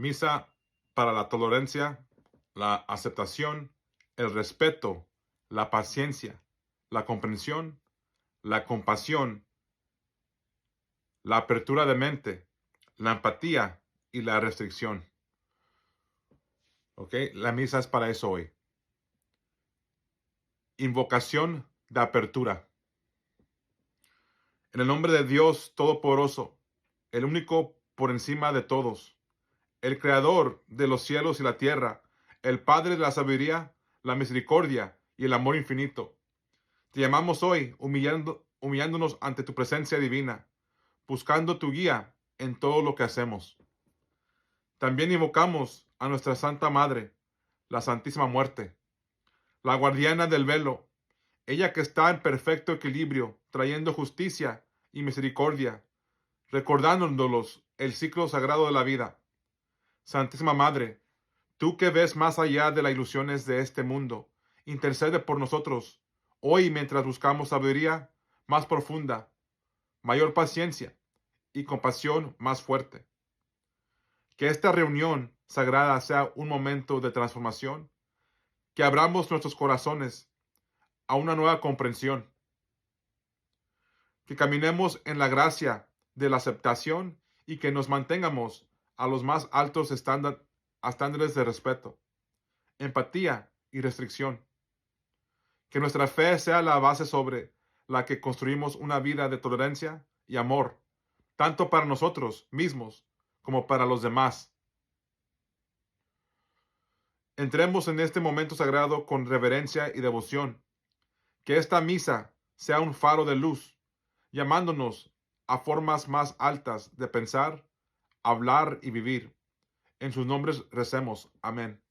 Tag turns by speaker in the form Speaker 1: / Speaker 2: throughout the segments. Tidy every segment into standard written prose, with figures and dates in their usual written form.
Speaker 1: Misa para la tolerancia, la aceptación, el respeto, la paciencia, la comprensión, la compasión, la apertura de mente, la empatía y la restricción. ¿Ok? La misa es para eso hoy. Invocación de apertura. En el nombre de Dios Todopoderoso, el único por encima de todos, el Creador de los cielos y la tierra, el Padre de la sabiduría, la misericordia y el amor infinito. Te llamamos hoy humillándonos ante tu presencia divina, buscando tu guía en todo lo que hacemos. También invocamos a nuestra Santa Madre, la Santísima Muerte, la guardiana del velo, ella que está en perfecto equilibrio, trayendo justicia y misericordia, recordándonos el ciclo sagrado de la vida. Santísima Madre, tú que ves más allá de las ilusiones de este mundo, intercede por nosotros, hoy mientras buscamos sabiduría más profunda, mayor paciencia y compasión más fuerte. Que esta reunión sagrada sea un momento de transformación, que abramos nuestros corazones a una nueva comprensión, que caminemos en la gracia de la aceptación y que nos mantengamos a los más altos estándares de respeto, empatía y restricción. Que nuestra fe sea la base sobre la que construimos una vida de tolerancia y amor, tanto para nosotros mismos como para los demás. Entremos en este momento sagrado con reverencia y devoción. Que esta misa sea un faro de luz, llamándonos a formas más altas de pensar, hablar y vivir. En sus nombres recemos. Amén.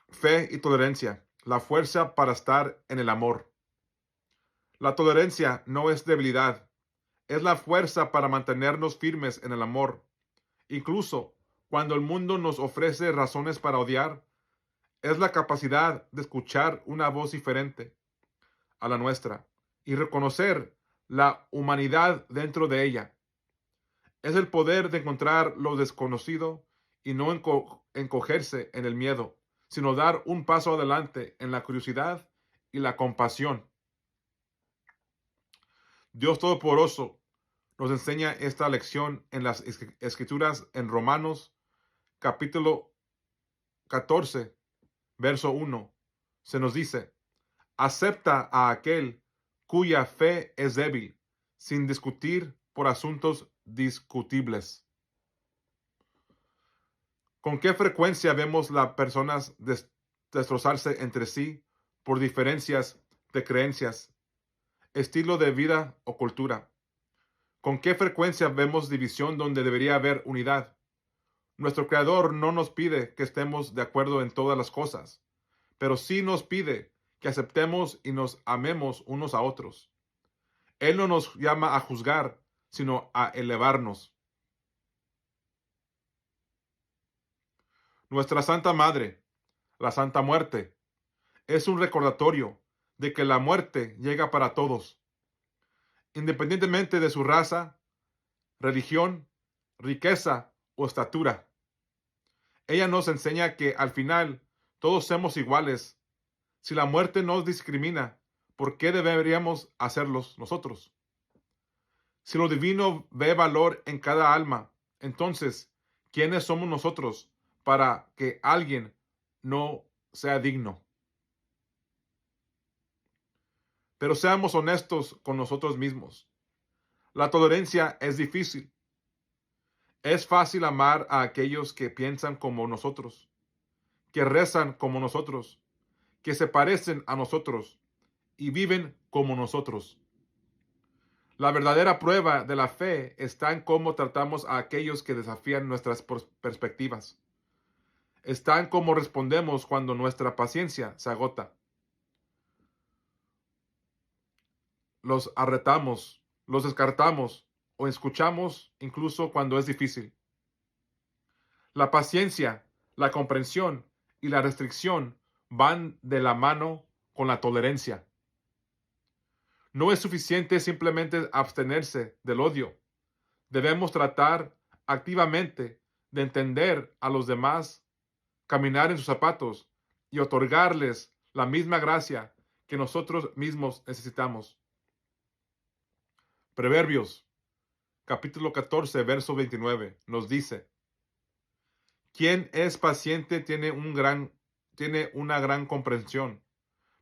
Speaker 1: Fe y tolerancia, la fuerza para estar en el amor. La tolerancia no es debilidad, es la fuerza para mantenernos firmes en el amor. Incluso cuando el mundo nos ofrece razones para odiar, es la capacidad de escuchar una voz diferente a la nuestra y reconocer la humanidad dentro de ella. Es el poder de encontrar lo desconocido y no encogerse en el miedo, sino dar un paso adelante en la curiosidad y la compasión. Dios Todopoderoso nos enseña esta lección en las Escrituras en Romanos capítulo 14, verso 1. Se nos dice: acepta a aquel cuya fe es débil, sin discutir por asuntos discutibles. ¿Con qué frecuencia vemos las personas destrozarse entre sí por diferencias de creencias, estilo de vida o cultura? ¿Con qué frecuencia vemos división donde debería haber unidad? Nuestro Creador no nos pide que estemos de acuerdo en todas las cosas, pero sí nos pide que aceptemos y nos amemos unos a otros. Él no nos llama a juzgar, sino a elevarnos. Nuestra Santa Madre, la Santa Muerte, es un recordatorio de que la muerte llega para todos, independientemente de su raza, religión, riqueza o estatura. Ella nos enseña que al final todos somos iguales. Si la muerte nos discrimina, ¿por qué deberíamos hacerlos nosotros? Si lo divino ve valor en cada alma, entonces, ¿quiénes somos nosotros para que alguien no sea digno? Pero seamos honestos con nosotros mismos. La tolerancia es difícil. Es fácil amar a aquellos que piensan como nosotros, que rezan como nosotros, que se parecen a nosotros y viven como nosotros. La verdadera prueba de la fe está en cómo tratamos a aquellos que desafían nuestras perspectivas. Está en cómo respondemos cuando nuestra paciencia se agota. Los arretamos, los descartamos o escuchamos incluso cuando es difícil. La paciencia, la comprensión y la restricción van de la mano con la tolerancia. No es suficiente simplemente abstenerse del odio. Debemos tratar activamente de entender a los demás, caminar en sus zapatos y otorgarles la misma gracia que nosotros mismos necesitamos. Proverbios, capítulo 14, verso 29, nos dice: quien es paciente tiene una gran comprensión,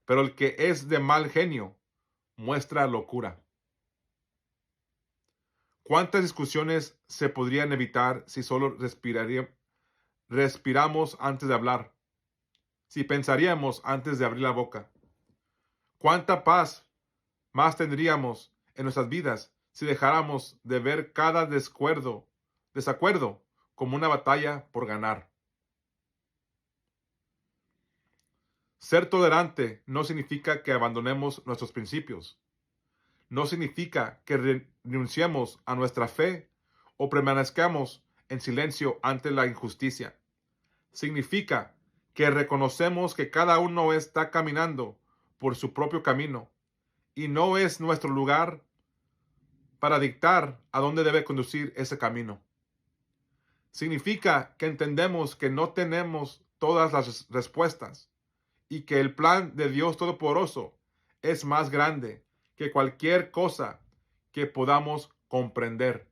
Speaker 1: pero el que es de mal genio muestra locura. ¿Cuántas discusiones se podrían evitar si solo respiramos antes de hablar? Si pensaríamos antes de abrir la boca. ¿Cuánta paz más tendríamos en nuestras vidas si dejáramos de ver cada desacuerdo como una batalla por ganar? Ser tolerante no significa que abandonemos nuestros principios. No significa que renunciemos a nuestra fe o permanezcamos en silencio ante la injusticia. Significa que reconocemos que cada uno está caminando por su propio camino y no es nuestro lugar para dictar a dónde debe conducir ese camino. Significa que entendemos que no tenemos todas las respuestas y que el plan de Dios Todopoderoso es más grande que cualquier cosa que podamos comprender.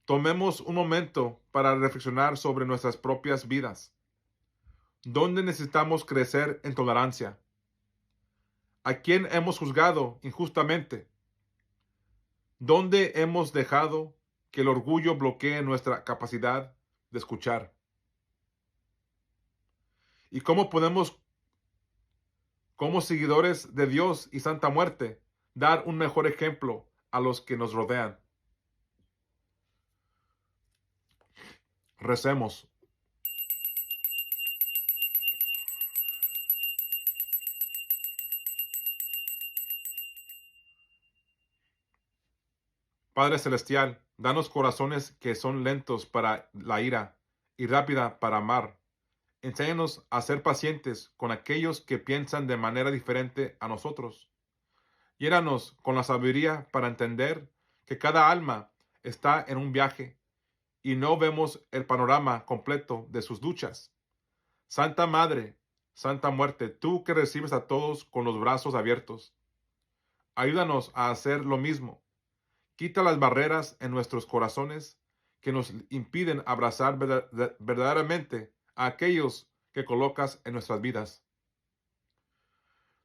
Speaker 1: Tomemos un momento para reflexionar sobre nuestras propias vidas. ¿Dónde necesitamos crecer en tolerancia? ¿A quién hemos juzgado injustamente? ¿Dónde hemos dejado que el orgullo bloquee nuestra capacidad de escuchar? ¿Y cómo podemos, como seguidores de Dios y Santa Muerte, dar un mejor ejemplo a los que nos rodean? Recemos. Padre Celestial, danos corazones que son lentos para la ira y rápida para amar. Enséñanos a ser pacientes con aquellos que piensan de manera diferente a nosotros. Llénanos con la sabiduría para entender que cada alma está en un viaje y no vemos el panorama completo de sus luchas. Santa Madre, Santa Muerte, tú que recibes a todos con los brazos abiertos, ayúdanos a hacer lo mismo. Quita las barreras en nuestros corazones que nos impiden abrazar verdaderamente a aquellos que colocas en nuestras vidas.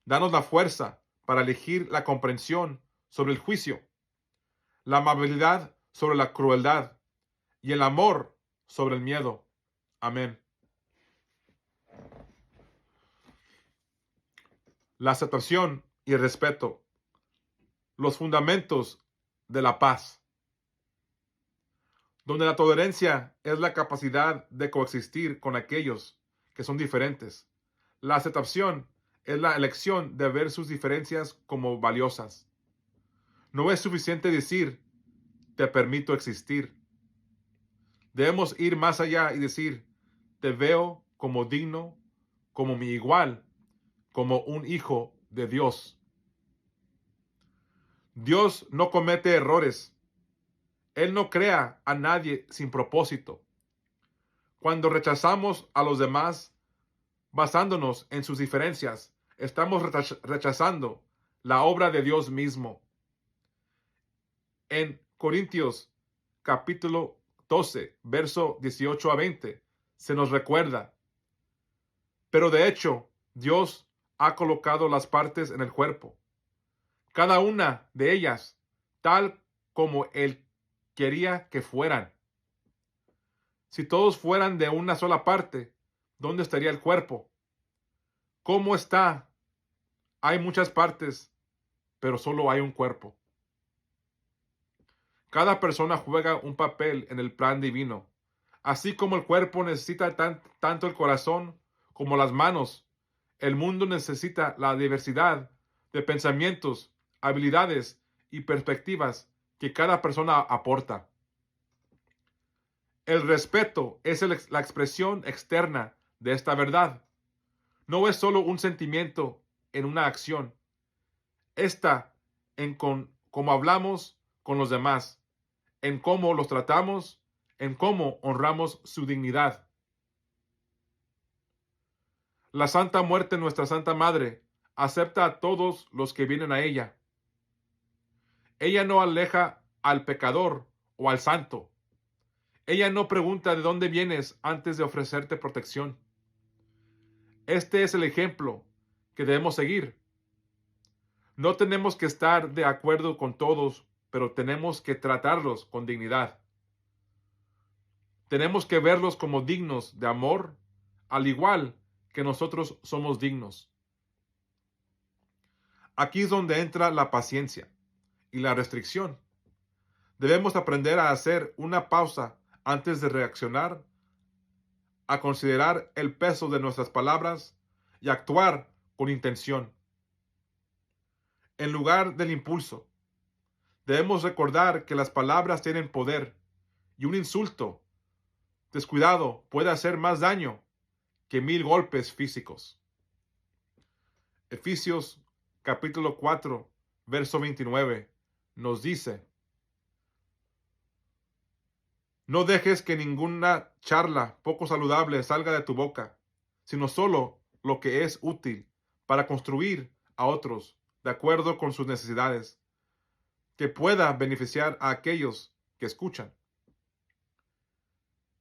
Speaker 1: Danos la fuerza para elegir la comprensión sobre el juicio, la amabilidad sobre la crueldad y el amor sobre el miedo. Amén. La aceptación y el respeto, los fundamentos de la paz, donde la tolerancia es la capacidad de coexistir con aquellos que son diferentes. La aceptación es la elección de ver sus diferencias como valiosas. No es suficiente decir, te permito existir. Debemos ir más allá y decir, te veo como digno, como mi igual, como un hijo de Dios. Dios no comete errores. Él no crea a nadie sin propósito. Cuando rechazamos a los demás basándonos en sus diferencias, estamos rechazando la obra de Dios mismo. En Corintios capítulo 12, verso 18 a 20, se nos recuerda: pero de hecho, Dios ha colocado las partes en el cuerpo, cada una de ellas, tal como Él quería que fueran. Si todos fueran de una sola parte, ¿dónde estaría el cuerpo? ¿Cómo está? Hay muchas partes, pero solo hay un cuerpo. Cada persona juega un papel en el plan divino. Así como el cuerpo necesita tanto el corazón como las manos, el mundo necesita la diversidad de pensamientos, habilidades y perspectivas que cada persona aporta. El respeto es la expresión externa de esta verdad. No es solo un sentimiento en una acción. Esta, en cómo hablamos con los demás, en cómo los tratamos, en cómo honramos su dignidad. La Santa Muerte, nuestra Santa Madre, acepta a todos los que vienen a ella. Ella no aleja al pecador o al santo. Ella no pregunta de dónde vienes antes de ofrecerte protección. Este es el ejemplo que debemos seguir. No tenemos que estar de acuerdo con todos, pero tenemos que tratarlos con dignidad. Tenemos que verlos como dignos de amor, al igual que nosotros somos dignos. Aquí es donde entra la paciencia y la restricción. Debemos aprender a hacer una pausa antes de reaccionar, a considerar el peso de nuestras palabras y actuar con intención. En lugar del impulso, debemos recordar que las palabras tienen poder y un insulto descuidado puede hacer más daño que 1000 golpes físicos. Efesios capítulo 4, verso 29 nos dice: no dejes que ninguna charla poco saludable salga de tu boca, sino solo lo que es útil para construir a otros de acuerdo con sus necesidades, que pueda beneficiar a aquellos que escuchan.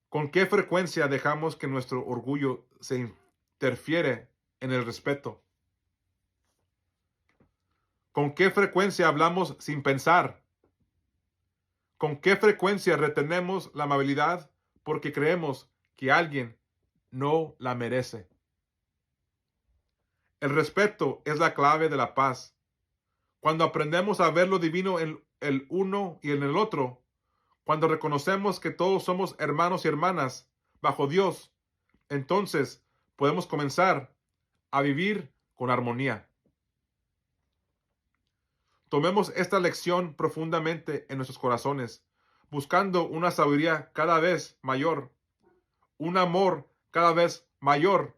Speaker 1: ¿Con qué frecuencia dejamos que nuestro orgullo se interfiere en el respeto? ¿Con qué frecuencia hablamos sin pensar? ¿Con qué frecuencia retenemos la amabilidad porque creemos que alguien no la merece? El respeto es la clave de la paz. Cuando aprendemos a ver lo divino en el uno y en el otro, cuando reconocemos que todos somos hermanos y hermanas bajo Dios, entonces podemos comenzar a vivir con armonía. Tomemos esta lección profundamente en nuestros corazones, buscando una sabiduría cada vez mayor, un amor cada vez mayor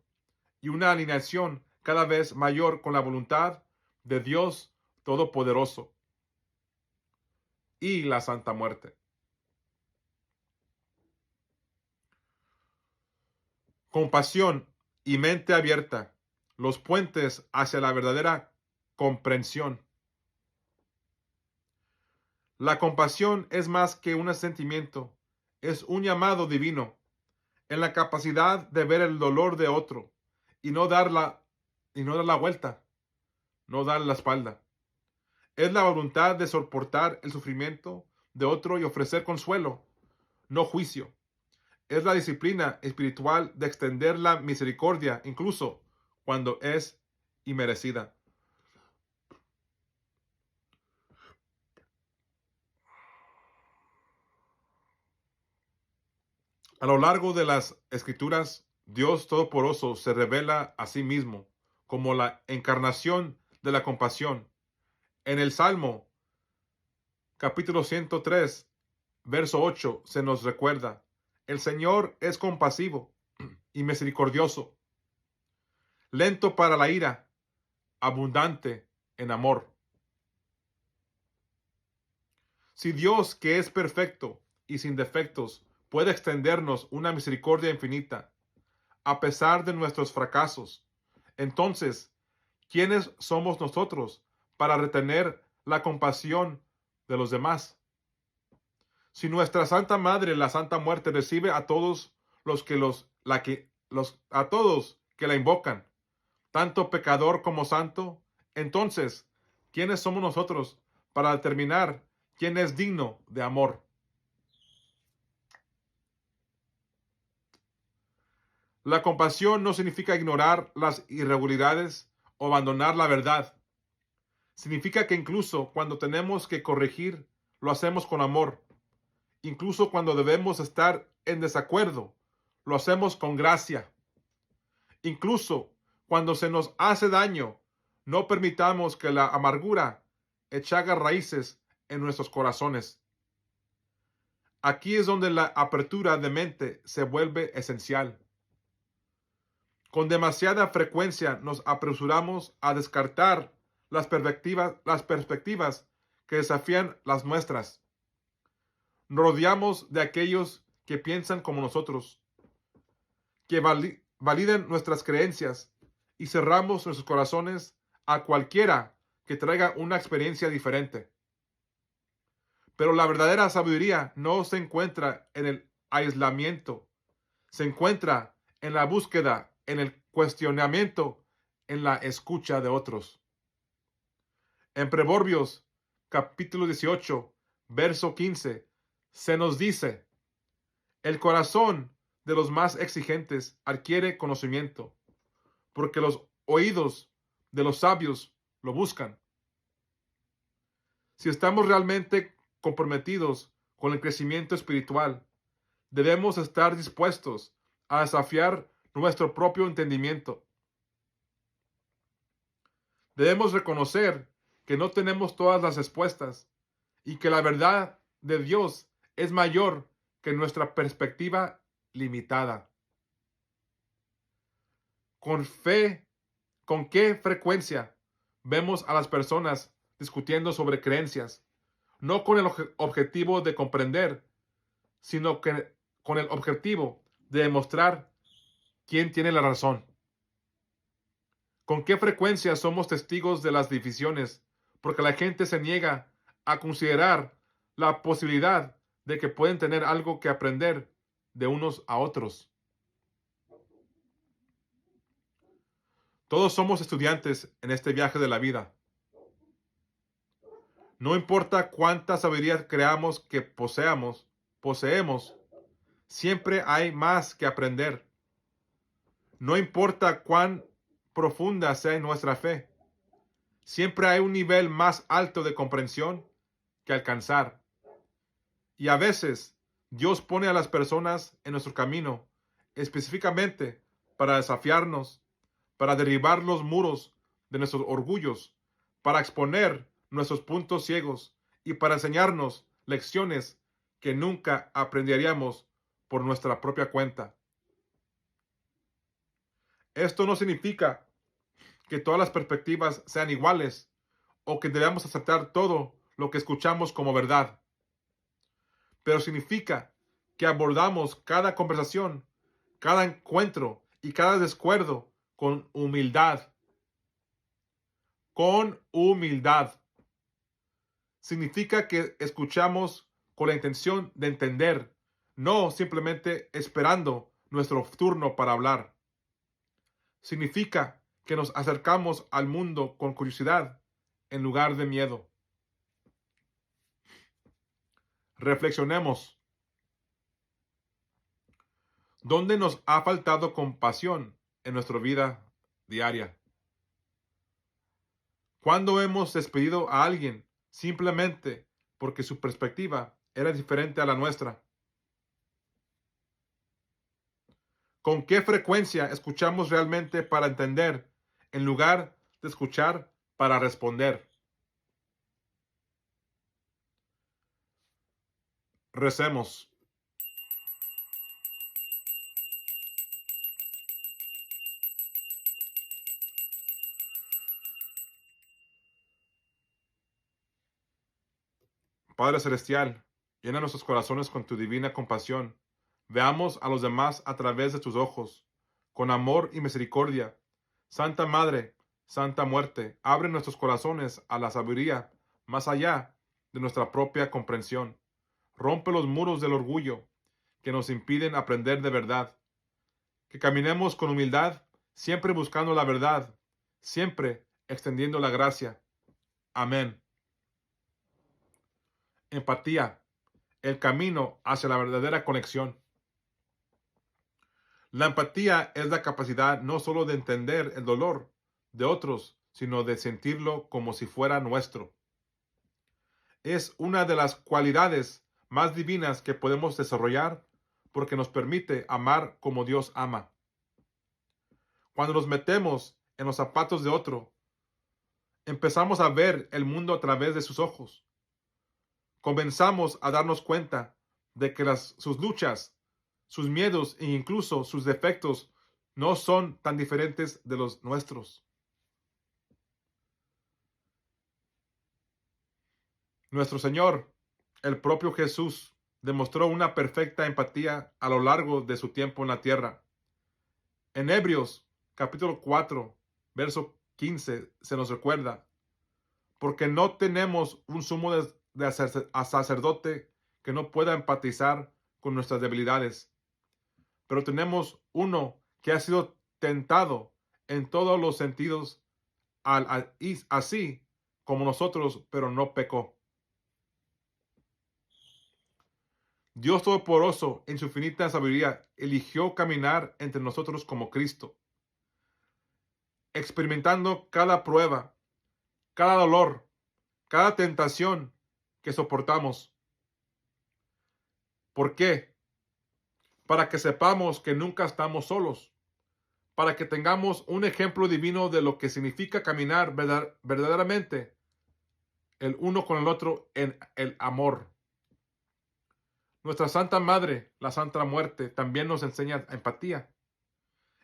Speaker 1: y una alineación cada vez mayor con la voluntad de Dios Todopoderoso y la Santa Muerte. Compasión y mente abierta, los puentes hacia la verdadera comprensión. La compasión es más que un sentimiento, es un llamado divino en la capacidad de ver el dolor de otro y no dar la vuelta, no dar la espalda. Es la voluntad de soportar el sufrimiento de otro y ofrecer consuelo, no juicio. Es la disciplina espiritual de extender la misericordia incluso cuando es inmerecida. A lo largo de las Escrituras, Dios Todopoderoso se revela a sí mismo como la encarnación de la compasión. En el Salmo, capítulo 103, verso 8, se nos recuerda: el Señor es compasivo y misericordioso, lento para la ira, abundante en amor. Si Dios, que es perfecto y sin defectos, puede extendernos una misericordia infinita, a pesar de nuestros fracasos, entonces, ¿quiénes somos nosotros para retener la compasión de los demás? Si nuestra Santa Madre, la Santa Muerte, recibe a todos a todos que la invocan, tanto pecador como santo, entonces, ¿quiénes somos nosotros para determinar quién es digno de amor? La compasión no significa ignorar las irregularidades o abandonar la verdad. Significa que incluso cuando tenemos que corregir, lo hacemos con amor. Incluso cuando debemos estar en desacuerdo, lo hacemos con gracia. Incluso cuando se nos hace daño, no permitamos que la amargura eche raíces en nuestros corazones. Aquí es donde la apertura de mente se vuelve esencial. Con demasiada frecuencia nos apresuramos a descartar las perspectivas que desafían las nuestras. Nos rodeamos de aquellos que piensan como nosotros, que validen nuestras creencias y cerramos nuestros corazones a cualquiera que traiga una experiencia diferente. Pero la verdadera sabiduría no se encuentra en el aislamiento, se encuentra en la búsqueda, en el cuestionamiento, en la escucha de otros. En Proverbios capítulo 18, verso 15, se nos dice: el corazón de los más exigentes adquiere conocimiento, porque los oídos de los sabios lo buscan. Si estamos realmente comprometidos con el crecimiento espiritual, debemos estar dispuestos a desafiar nuestro propio entendimiento. Debemos reconocer que no tenemos todas las respuestas y que la verdad de Dios es mayor que nuestra perspectiva limitada. ¿Con qué frecuencia vemos a las personas discutiendo sobre creencias? No con el objetivo de comprender, sino que con el objetivo de demostrar quién tiene la razón. ¿Con qué frecuencia somos testigos de las divisiones? Porque la gente se niega a considerar la posibilidad de que pueden tener algo que aprender de unos a otros. Todos somos estudiantes en este viaje de la vida. No importa cuánta sabiduría creamos que poseemos, siempre hay más que aprender. No importa cuán profunda sea nuestra fe, siempre hay un nivel más alto de comprensión que alcanzar. Y a veces Dios pone a las personas en nuestro camino específicamente para desafiarnos, para derribar los muros de nuestros orgullos, para exponer nuestros puntos ciegos y para enseñarnos lecciones que nunca aprenderíamos por nuestra propia cuenta. Esto no significa que todas las perspectivas sean iguales o que debamos aceptar todo lo que escuchamos como verdad. Pero significa que abordamos cada conversación, cada encuentro y cada desacuerdo con humildad. Con humildad. Significa que escuchamos con la intención de entender, no simplemente esperando nuestro turno para hablar. Significa que nos acercamos al mundo con curiosidad en lugar de miedo. Reflexionemos. ¿Dónde nos ha faltado compasión en nuestra vida diaria? ¿Cuándo hemos despedido a alguien simplemente porque su perspectiva era diferente a la nuestra? ¿Con qué frecuencia escuchamos realmente para entender en lugar de escuchar para responder? Recemos. Padre Celestial, llena nuestros corazones con tu divina compasión. Veamos a los demás a través de tus ojos, con amor y misericordia. Santa Madre, Santa Muerte, abre nuestros corazones a la sabiduría más allá de nuestra propia comprensión. Rompe los muros del orgullo que nos impiden aprender de verdad. Que caminemos con humildad, siempre buscando la verdad, siempre extendiendo la gracia. Amén. Empatía, el camino hacia la verdadera conexión. La empatía es la capacidad no solo de entender el dolor de otros, sino de sentirlo como si fuera nuestro. Es una de las cualidades más divinas que podemos desarrollar porque nos permite amar como Dios ama. Cuando nos metemos en los zapatos de otro, empezamos a ver el mundo a través de sus ojos. Comenzamos a darnos cuenta de que sus luchas, sus miedos e incluso sus defectos no son tan diferentes de los nuestros. Nuestro Señor, el propio Jesús, demostró una perfecta empatía a lo largo de su tiempo en la tierra. En Hebreos, capítulo 4, verso 15, se nos recuerda, porque no tenemos un sumo sacerdote que no pueda empatizar con nuestras debilidades, pero tenemos uno que ha sido tentado en todos los sentidos, así como nosotros, pero no pecó. Dios Todopoderoso, en su infinita sabiduría, eligió caminar entre nosotros como Cristo, experimentando cada prueba, cada dolor, cada tentación que soportamos. ¿Por qué? Para que sepamos que nunca estamos solos, para que tengamos un ejemplo divino de lo que significa caminar verdaderamente el uno con el otro en el amor. Nuestra Santa Madre, la Santa Muerte, también nos enseña empatía.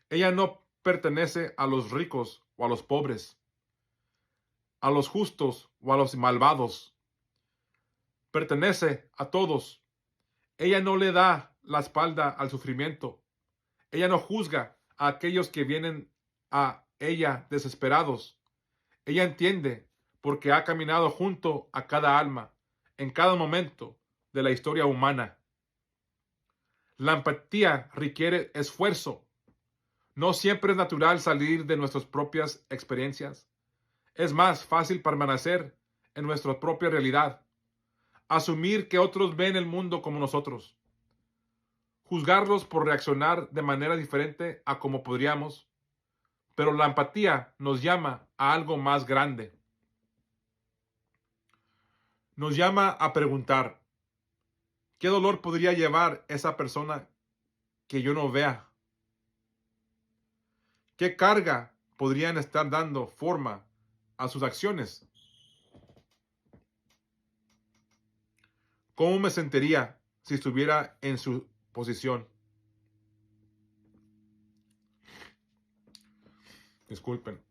Speaker 1: Ella no pertenece a los ricos o a los pobres, a los justos o a los malvados. Pertenece a todos. Ella no le da la espalda al sufrimiento. Ella no juzga a aquellos que vienen a ella desesperados. Ella entiende porque ha caminado junto a cada alma en cada momento de la historia humana. La empatía requiere esfuerzo. No siempre es natural salir de nuestras propias experiencias. Es más fácil permanecer en nuestra propia realidad, asumir que otros ven el mundo como nosotros, juzgarlos por reaccionar de manera diferente a como podríamos, pero la empatía nos llama a algo más grande. Nos llama a preguntar, ¿qué dolor podría llevar esa persona que yo no vea? ¿Qué carga podrían estar dando forma a sus acciones? ¿Cómo me sentiría si estuviera en su posición? Disculpen.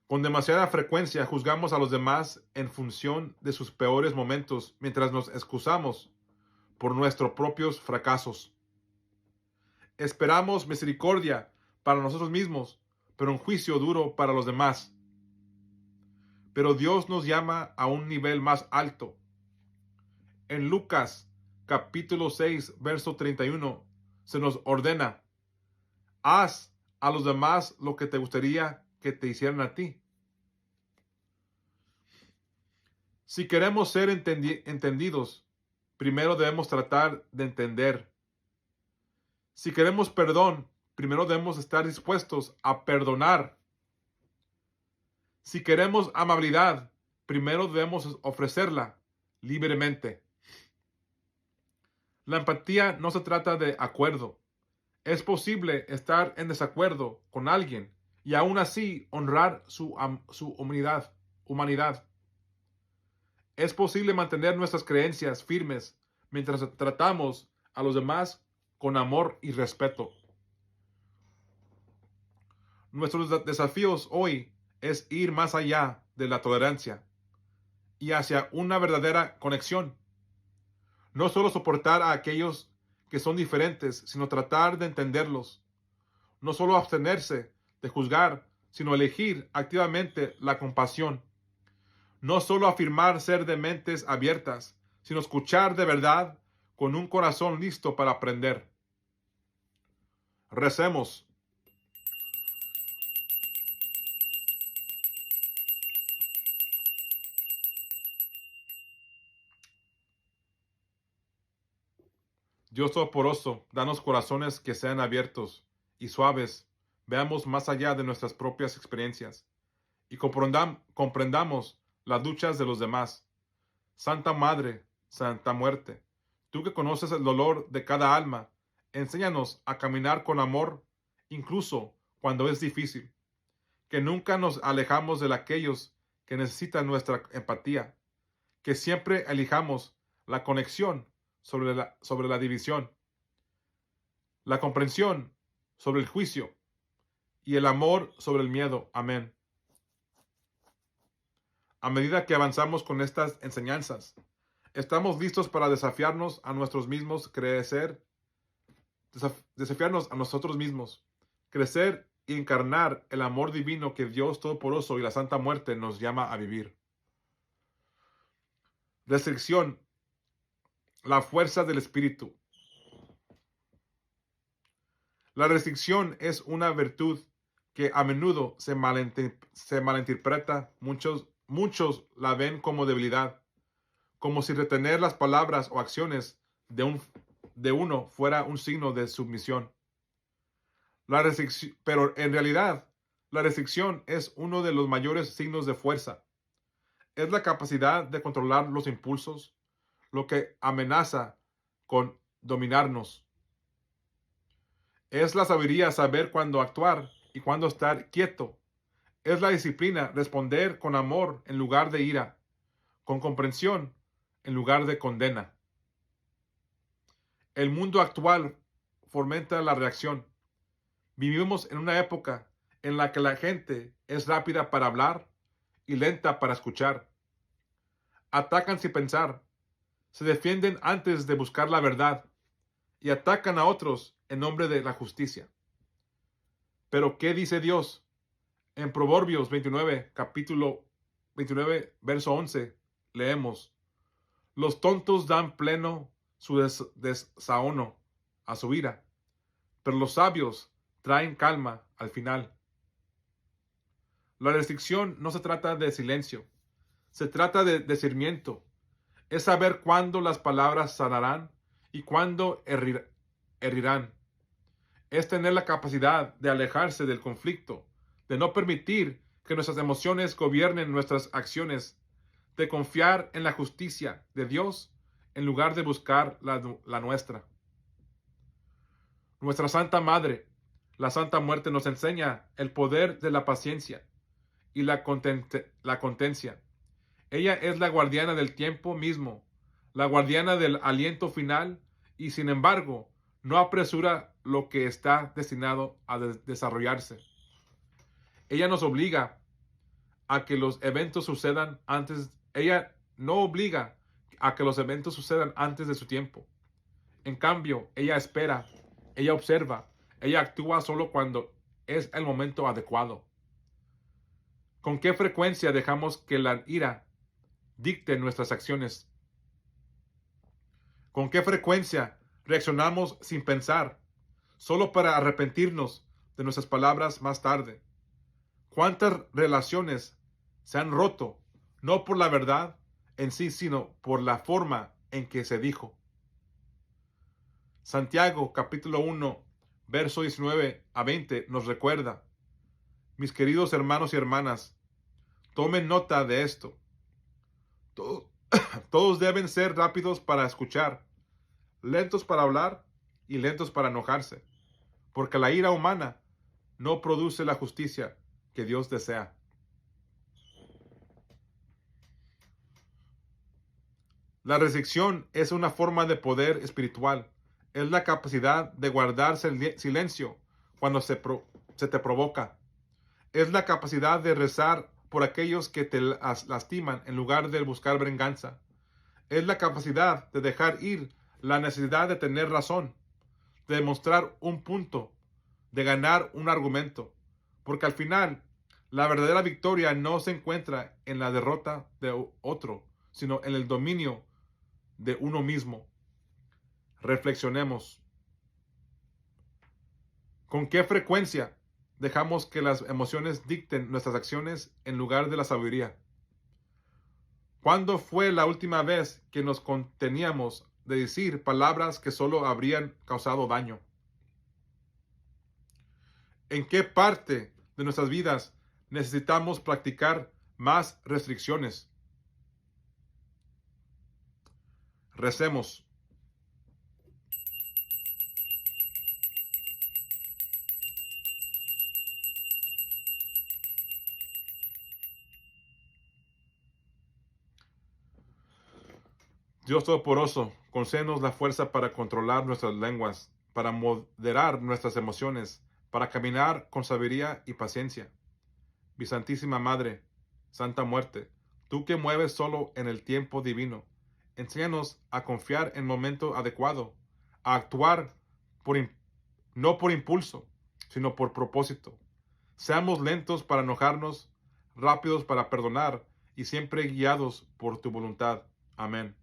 Speaker 1: Con demasiada frecuencia juzgamos a los demás en función de sus peores momentos mientras nos excusamos por nuestros propios fracasos. Esperamos misericordia para nosotros mismos, pero un juicio duro para los demás. Pero Dios nos llama a un nivel más alto. En Lucas capítulo 6, verso 31, se nos ordena, haz a los demás lo que te gustaría que te hicieran a ti. Si queremos ser entendidos, primero debemos tratar de entender. Si queremos perdón, primero debemos estar dispuestos a perdonar. Si queremos amabilidad, primero debemos ofrecerla libremente. La empatía no se trata de acuerdo. Es posible estar en desacuerdo con alguien y aún así honrar su humanidad. Es posible mantener nuestras creencias firmes mientras tratamos a los demás con amor y respeto. Nuestros desafíos hoy es ir más allá de la tolerancia y hacia una verdadera conexión. No solo soportar a aquellos que son diferentes, sino tratar de entenderlos. No solo abstenerse de juzgar, sino elegir activamente la compasión. No solo afirmar ser de mentes abiertas, sino escuchar de verdad con un corazón listo para aprender. Recemos. Dios Todopoderoso, danos corazones que sean abiertos y suaves. Veamos más allá de nuestras propias experiencias y comprendamos las luchas de los demás. Santa Madre, Santa Muerte, tú que conoces el dolor de cada alma, enséñanos a caminar con amor, incluso cuando es difícil. Que nunca nos alejamos de aquellos que necesitan nuestra empatía. Que siempre elijamos la conexión sobre la división, la comprensión sobre el juicio y el amor sobre el miedo. Amén. A medida que avanzamos con estas enseñanzas, estamos listos para desafiarnos a nosotros mismos, desafiarnos a nosotros mismos, crecer y encarnar el amor divino que Dios Todopoderoso y la Santa Muerte nos llama a vivir. Restricción, la fuerza del Espíritu. La restricción es una virtud que a menudo se malinterpreta. Muchos la ven como debilidad, como si retener las palabras o acciones de uno fuera un signo de sumisión. Pero en realidad, la restricción es uno de los mayores signos de fuerza. Es la capacidad de controlar los impulsos, lo que amenaza con dominarnos. Es la sabiduría saber cuándo actuar y cuándo estar quieto. Es la disciplina responder con amor en lugar de ira, con comprensión en lugar de condena. El mundo actual fomenta la reacción. Vivimos en una época en la que la gente es rápida para hablar y lenta para escuchar. Atacan sin pensar, se defienden antes de buscar la verdad y atacan a otros en nombre de la justicia. Pero ¿qué dice Dios? En Proverbios 29, capítulo 29, verso 11, leemos: los tontos dan pleno su desahono a su ira, pero los sabios traen calma al final. La restricción no se trata de silencio, se trata de discernimiento. Es saber cuándo las palabras sanarán y cuándo herirán. Es tener la capacidad de alejarse del conflicto, de no permitir que nuestras emociones gobiernen nuestras acciones, de confiar en la justicia de Dios en lugar de buscar la nuestra. Nuestra Santa Madre, la Santa Muerte, nos enseña el poder de la paciencia y la contencia. Ella es la guardiana del tiempo mismo, la guardiana del aliento final, y sin embargo, no apresura lo que está destinado a desarrollarse. Ella nos obliga a que los eventos sucedan antes. Ella no obliga a que los eventos sucedan antes de su tiempo. En cambio, ella espera, ella observa, ella actúa solo cuando es el momento adecuado. ¿Con qué frecuencia dejamos que la ira dicte nuestras acciones? ¿Con qué frecuencia reaccionamos sin pensar, solo para arrepentirnos de nuestras palabras más tarde? ¿Cuántas relaciones se han roto, no por la verdad en sí, sino por la forma en que se dijo? Santiago capítulo 1, verso 19 a 20 nos recuerda: mis queridos hermanos y hermanas, tomen nota de esto. Todos deben ser rápidos para escuchar, lentos para hablar y lentos para enojarse, porque la ira humana no produce la justicia que Dios desea. La restricción es una forma de poder espiritual. Es la capacidad de guardarse silencio cuando se te provoca. Es la capacidad de rezar por aquellos que te lastiman en lugar de buscar venganza. Es la capacidad de dejar ir la necesidad de tener razón, de demostrar un punto, de ganar un argumento. Porque al final, la verdadera victoria no se encuentra en la derrota de otro, sino en el dominio de uno mismo. Reflexionemos. ¿Con qué frecuencia dejamos que las emociones dicten nuestras acciones en lugar de la sabiduría? ¿Cuándo fue la última vez que nos conteníamos de decir palabras que solo habrían causado daño? ¿En qué parte de nuestras vidas necesitamos practicar más restricciones? Recemos. Dios Todopoderoso, concédenos la fuerza para controlar nuestras lenguas, para moderar nuestras emociones, para caminar con sabiduría y paciencia. Mi Santísima Madre, Santa Muerte, Tú que mueves solo en el tiempo divino, enséñanos a confiar en el momento adecuado, a actuar no por impulso, sino por propósito. Seamos lentos para enojarnos, rápidos para perdonar y siempre guiados por tu voluntad. Amén.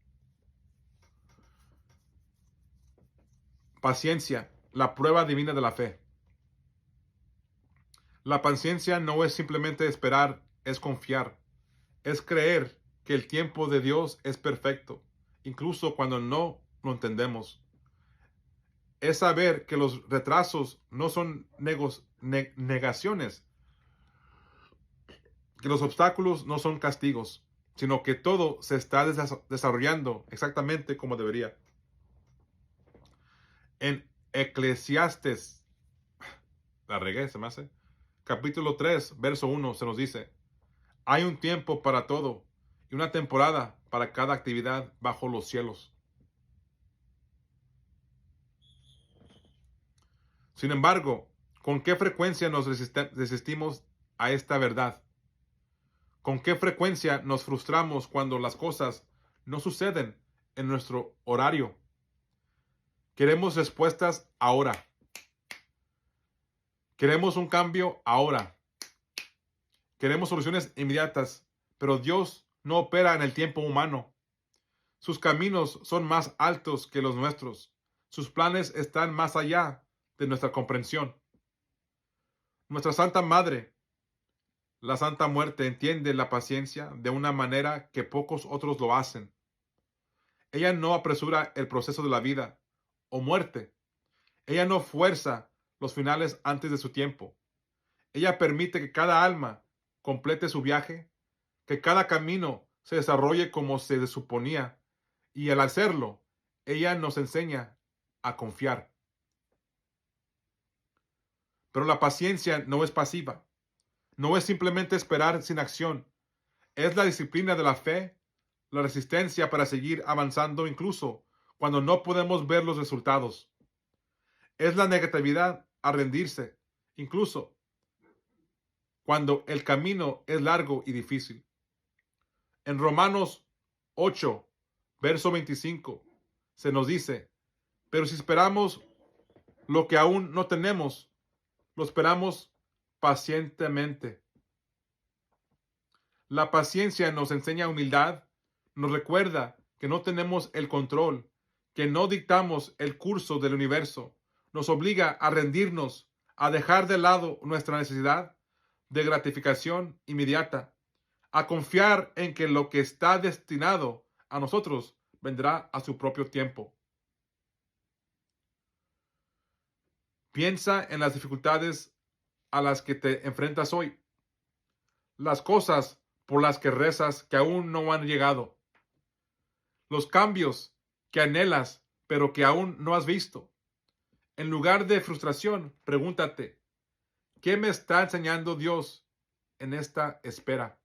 Speaker 1: Paciencia, la prueba divina de la fe. La paciencia no es simplemente esperar, es confiar. Es creer que el tiempo de Dios es perfecto, incluso cuando no lo entendemos. Es saber que los retrasos no son negaciones, que los obstáculos no son castigos, sino que todo se está desarrollando exactamente como debería. En Eclesiastes, la regué, se me hace, capítulo 3, verso 1, se nos dice: hay un tiempo para todo y una temporada para cada actividad bajo los cielos. Sin embargo, ¿con qué frecuencia nos resistimos a esta verdad? ¿Con qué frecuencia nos frustramos cuando las cosas no suceden en nuestro horario? Queremos respuestas ahora. Queremos un cambio ahora. Queremos soluciones inmediatas, pero Dios no opera en el tiempo humano. Sus caminos son más altos que los nuestros. Sus planes están más allá de nuestra comprensión. Nuestra Santa Madre, la Santa Muerte, entiende la paciencia de una manera que pocos otros lo hacen. Ella no apresura el proceso de la vida o muerte. Ella no fuerza los finales antes de su tiempo. Ella permite que cada alma complete su viaje, que cada camino se desarrolle como se suponía, y al hacerlo, ella nos enseña a confiar. Pero la paciencia no es pasiva. No es simplemente esperar sin acción. Es la disciplina de la fe, la resistencia para seguir avanzando incluso cuando no podemos ver los resultados. Es la negatividad a rendirse, incluso cuando el camino es largo y difícil. En Romanos 8, verso 25, se nos dice: pero si esperamos lo que aún no tenemos, lo esperamos pacientemente. La paciencia nos enseña humildad, nos recuerda que no tenemos el control, que no dictamos el curso del universo, nos obliga a rendirnos, a dejar de lado nuestra necesidad de gratificación inmediata, a confiar en que lo que está destinado a nosotros vendrá a su propio tiempo. Piensa en las dificultades a las que te enfrentas hoy, las cosas por las que rezas que aún no han llegado, los cambios que anhelas pero que aún no has visto. En lugar de frustración, pregúntate: ¿qué me está enseñando Dios en esta espera?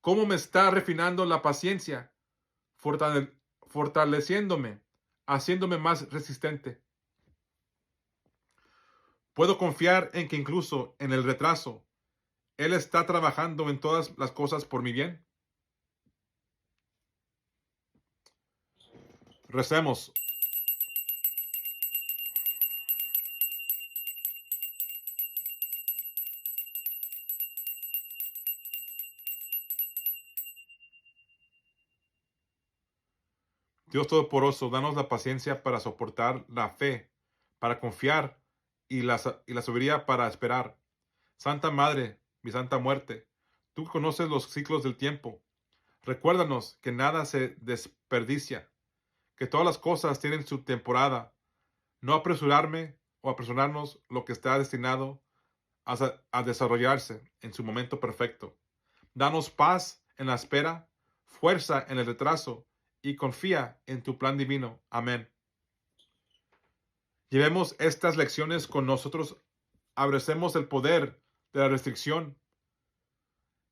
Speaker 1: ¿Cómo me está refinando la paciencia, fortaleciéndome, haciéndome más resistente? Puedo confiar en que incluso en el retraso, Él está trabajando en todas las cosas por mi bien. Recemos. Dios Todopoderoso, danos la paciencia para soportar la fe, para confiar y la sabiduría para esperar. Santa Madre, mi Santa Muerte, tú conoces los ciclos del tiempo. Recuérdanos que nada se desperdicia, que todas las cosas tienen su temporada. No apresurarme o apresurarnos lo que está destinado a desarrollarse en su momento perfecto. Danos paz en la espera, fuerza en el retraso y confía en tu plan divino. Amén. Llevemos estas lecciones con nosotros. Abracemos el poder de la restricción,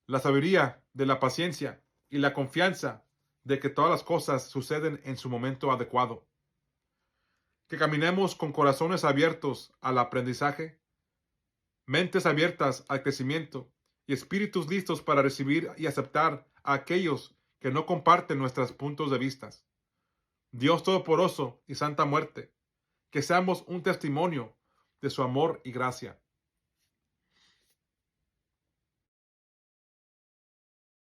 Speaker 1: la sabiduría de la paciencia y la confianza de que todas las cosas suceden en su momento adecuado. Que caminemos con corazones abiertos al aprendizaje, mentes abiertas al crecimiento y espíritus listos para recibir y aceptar a aquellos que no comparten nuestros puntos de vista. Dios Todopoderoso y Santa Muerte, que seamos un testimonio de su amor y gracia.